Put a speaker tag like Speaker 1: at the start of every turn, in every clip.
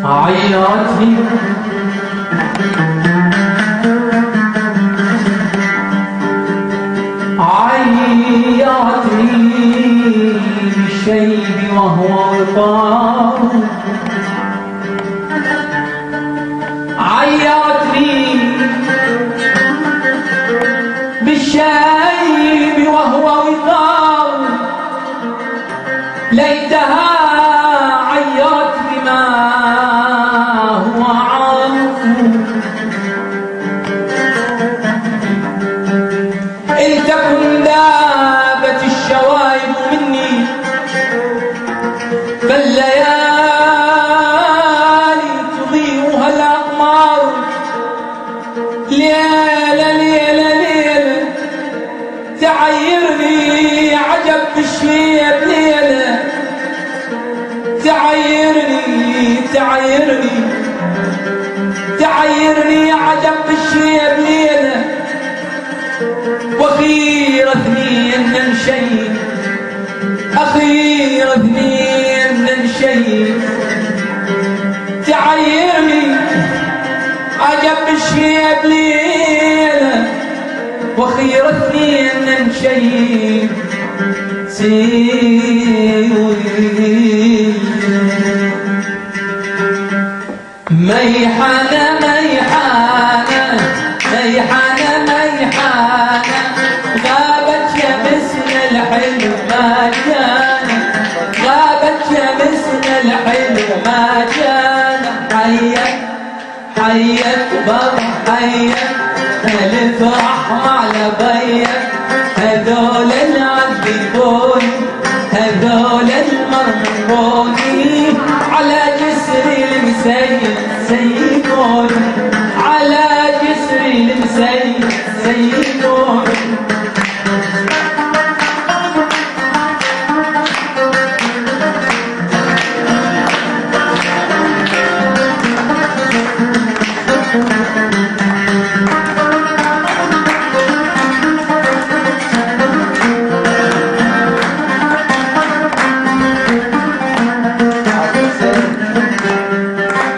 Speaker 1: عيرتني بالشيب وهو وطار، عيرتني بالشيب وهو وطار، ليتها عيرت بما هو عاف، إن تكن دابت الشوائب مني فالليالي تضيئها الأقمار، ليلة ليلة ليلة تعيرني عجب بالشيب، ليلة تعيرني تعيرني تعيرني عجب بالشيب، ليلة واخير اثنين شيء، اخير اثنين شيء تعيرني عجب بالشيب، ليلة واخير اثنين شيء سيوي ميحانة ميحانة ميحانة ميحانة، غابت شمسنا الحلو ما جانا، غابت شمسنا الحلو ما جانا، حيت حيت بابا حيت ألف رحمة على بيت، هذول العذبوني هذول المرمروني، على جسري المسيد سيدوني، على جسري المسيد سيدوني.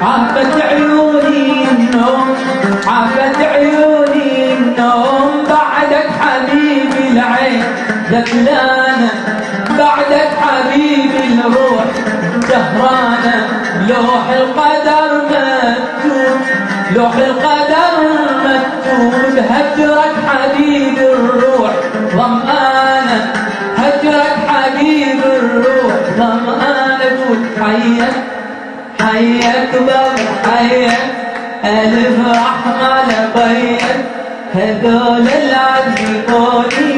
Speaker 1: عافت عيوني النوم عافت عيوني النوم، بعدك حبيبي العين ذبلانة، بعدك حبيبي الروح سهرانة، لوح القدر مكتوب لوح القدر مكتوب، هجرك حبيبي الروح ظمآنة، هجرك حبيبي الروح ظمآنة، قول حيت حيك بابا حيك ألف رحمة لبيك، هذول العذبوني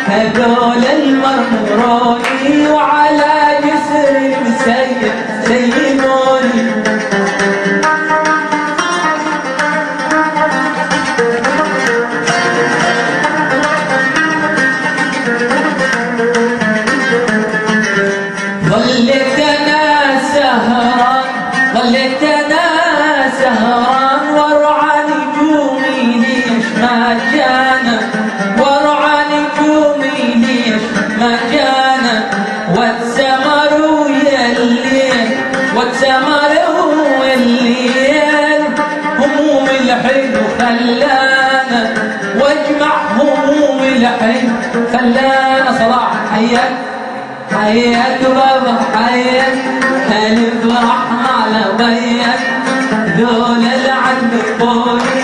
Speaker 1: هذول المرمروني، وعلى جسر المسيد سيموني. ظلت أنا سهران ظلت أنا سهران، وارعى نجومي ليش ما جانا، وارعى نجومي ليش ما جانا، والسمر ويا الليل والسمر ويا الليل، هموم الحلو خلانا واجمع هموم الحلو خلانا. صلاح حياك حياك بابا حياك ألف رحمة على بيك، ذول العذبوني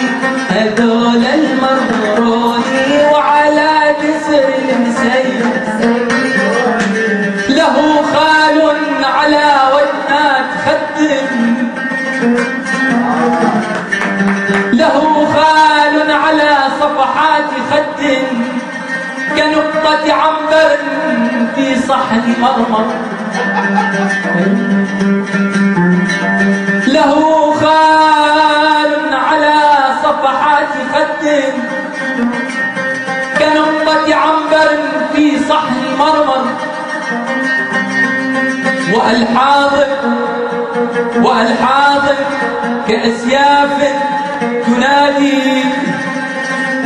Speaker 1: هذول المرمروني، وعلى جسر المسيد له خال على وجنات خدم، له خال على صفحات خدم، كنقطة عنبر في صحن مرمر، له خال على صفحات خد، كنقطة عنبر في صحن مرمر، وألحاظ كأسياف تنادي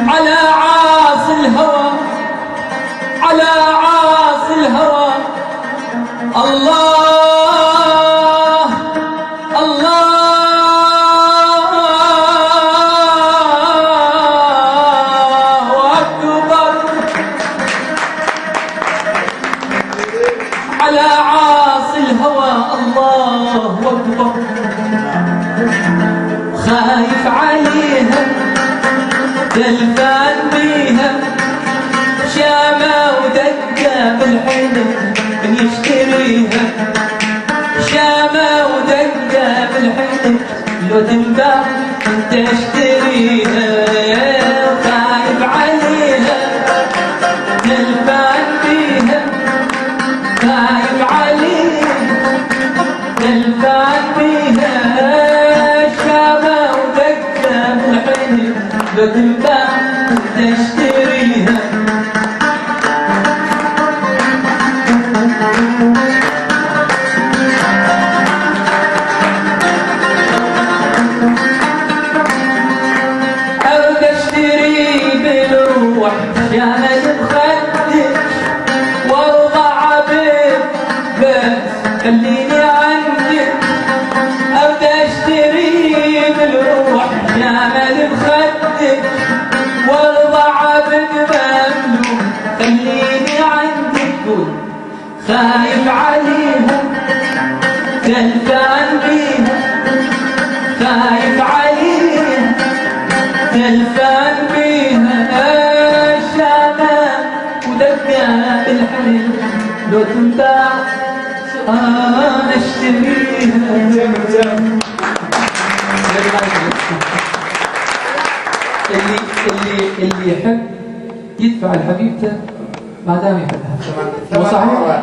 Speaker 1: على عاصي الهوى، على عاصي الهوى الله الله أكبر على عاصي الهوى الله أكبر خايف عليها دلفان بيها شامة ودقة بالحلم يشتريها شامة ودقة بالحلم لو تنباع انت اشتريها خايف عليها دلفان بيها خايف عليها دلفان بيها شامة ودقة بالحلم لو تنباع انت اشتريها شامل بخدك وارضى عبيد بس خليني عندك ابدا اشتري بالروح شامل بخدك وارضى عبد مملوك خليني عندك خايف عليها دلفان بيها خايف عليها دلفان بيها الحلم لو تنباع اشتريها اللي يحب يدفع لحبيبته ما دام يحبها. مو صحيح؟